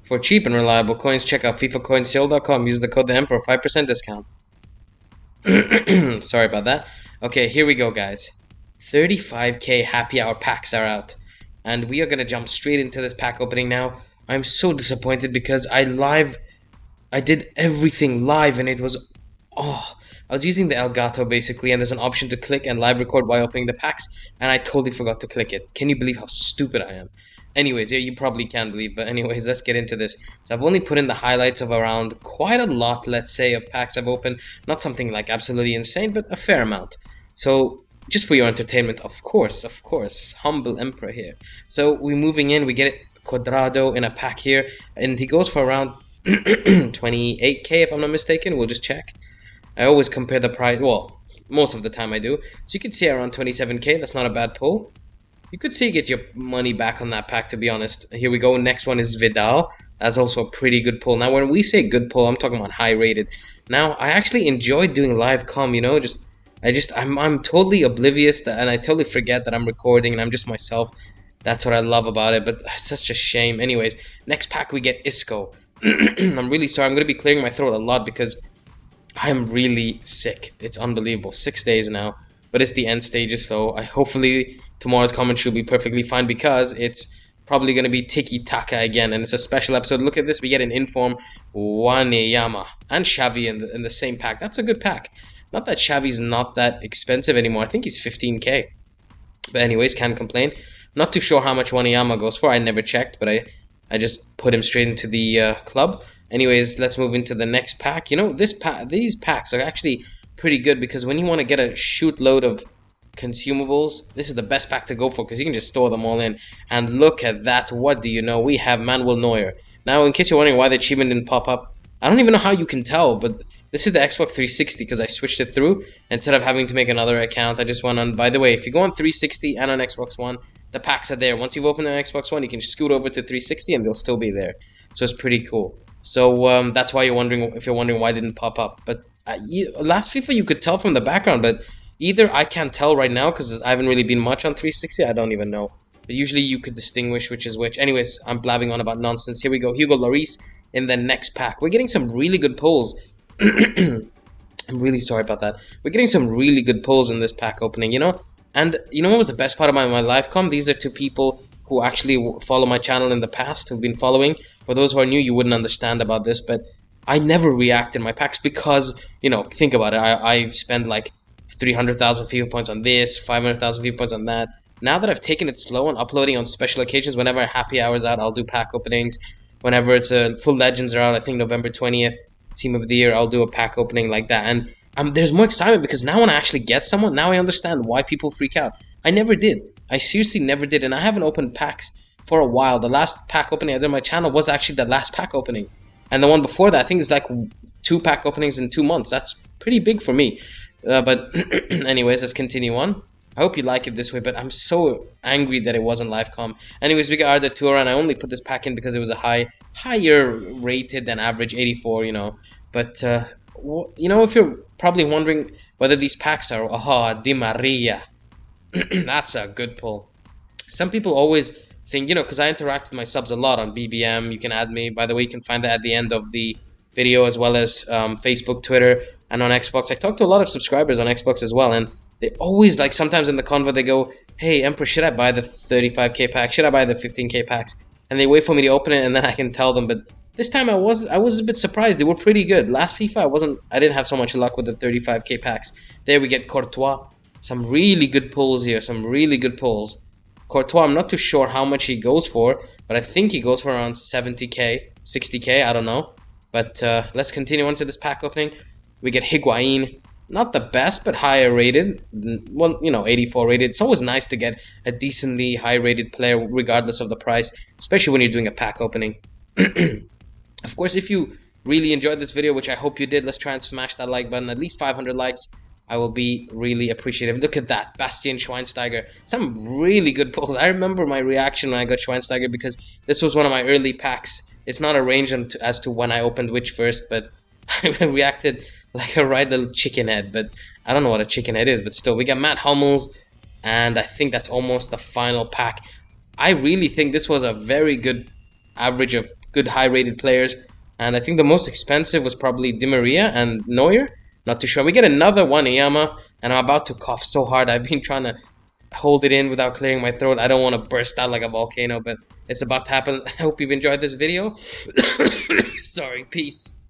For cheap and reliable coins, check out FIFACoinsSale.com. Use the code THEM for a 5% discount. Sorry about that. Okay, here we go, guys. 35k happy hour packs are out. And we are going to jump straight into this pack opening now. I'm so disappointed because I did everything live and it was... Oh, I was using the Elgato basically, and there's an option to click and live record while opening the packs, and I totally forgot to click it. Can you believe how stupid I am? Anyways, yeah, you probably can't believe, but anyways, let's get into this. So I've only put in the highlights of around quite a lot, let's say, of packs I've opened. Not something like absolutely insane, but a fair amount. So just for your entertainment, of course, humble emperor here. So we're moving in, we get it Quadrado in a pack here, and he goes for around 28k if I'm not mistaken. We'll just check. I always compare the price, well, most of the time I do. So you can see around 27k, that's not a bad pull. You could see you get your money back on that pack, to be honest. Here we go. Next one is Vidal. That's also a pretty good pull. Now, when we say good pull, I'm talking about high rated. Now, I actually enjoy doing live comm, you know, I'm totally oblivious and I totally forget that I'm recording and I'm just myself. That's what I love about it, but it's such a shame. Anyways, next pack we get Isco. I'm really sorry. I'm going to be clearing my throat a lot because I'm really sick. It's unbelievable. 6 days now, but it's the end stages, so hopefully tomorrow's commentary will be perfectly fine because it's probably going to be tiki-taka again, and it's a special episode. Look at this. We get an inform Waneyama and Xavi in the same pack. That's a good pack. Not that Xavi's not that expensive anymore. I think he's 15k. But anyways, can't complain. Not too sure how much Waneyama goes for. I never checked, but I just put him straight into the club. Anyways, let's move into the next pack. You know, these packs are actually pretty good because when you want to get a shoot load of consumables, this is the best pack to go for because you can just store them all in. And look at that. What do you know? We have Manuel Neuer. Now, in case you're wondering why the achievement didn't pop up, I don't even know how you can tell, but this is the Xbox 360 because I switched it through. Instead of having to make another account, I just went on. By the way, if you go on 360 and on Xbox One, the packs are there. Once you've opened an Xbox One, you can scoot over to 360 and they'll still be there. So it's pretty cool. So that's why you're wondering why it didn't pop up. But last FIFA you could tell from the background, but either I can't tell right now because I haven't really been much on 360. I don't even know. But usually you could distinguish which is which. Anyways, I'm blabbing on about nonsense. Here we go. Hugo Lloris in the next pack. We're getting some really good pulls. I'm really sorry about that. We're getting some really good pulls in this pack opening, you know? And you know what was the best part of my live com? These are two people who actually follow my channel in the past, who've been following. For those who are new, you wouldn't understand about this, but I never react in my packs because, you know, think about it. I spend like 300,000 FIFA points on this, 500,000 FIFA points on that. Now that I've taken it slow and uploading on special occasions, whenever Happy Hour's out, I'll do pack openings. Whenever it's full Legends are out, I think November 20th, Team of the Year, I'll do a pack opening like that. And there's more excitement because now when I actually get someone, now I understand why people freak out. I never did. I seriously never did, and I haven't opened packs for a while. The last pack opening I did on my channel was actually the last pack opening. And the one before that, I think, is like 2 pack openings in 2 months. That's pretty big for me. But anyways, let's continue on. I hope you like it this way, but I'm so angry that it wasn't live com. Anyways, we got Arda Tour, and I only put this pack in because it was a higher rated than average 84, you know. But, you know, if you're probably wondering whether these packs are, Di Maria. That's a good pull. Some people always think, you know, because I interact with my subs a lot on BBM. You can add me. By the way, you can find that at the end of the video, as well as Facebook, Twitter, and on Xbox. I talk to a lot of subscribers on Xbox as well, and they always, like, sometimes in the convo, they go, hey, Emperor, should I buy the 35k pack? Should I buy the 15k packs? And they wait for me to open it, and then I can tell them. But this time I was a bit surprised. They were pretty good. Last FIFA, I didn't have so much luck with the 35k packs. There we get Courtois. Some really good pulls here. Some really good pulls. Courtois, I'm not too sure how much he goes for, but I think he goes for around 70k, 60k, I don't know. But let's continue on to this pack opening. We get Higuain. Not the best, but higher rated. Well, you know, 84 rated. It's always nice to get a decently high rated player regardless of the price, especially when you're doing a pack opening. Of course, if you really enjoyed this video, which I hope you did, let's try and smash that like button. At least 500 likes. I will be really appreciative. Look at that, Bastian Schweinsteiger. Some really good pulls. I remember my reaction when I got Schweinsteiger because this was one of my early packs. It's not arranged as to when I opened which first, but I reacted like a right little chicken head. But I don't know what a chicken head is, but still. We got Matt Hummels, and I think that's almost the final pack. I really think this was a very good average of good high-rated players. And I think the most expensive was probably Di Maria and Neuer. Not too sure. We get another one Iyama, and I'm about to cough so hard. I've been trying to hold it in without clearing my throat. I don't want to burst out like a volcano, but it's about to happen. I hope you've enjoyed this video. Sorry, peace.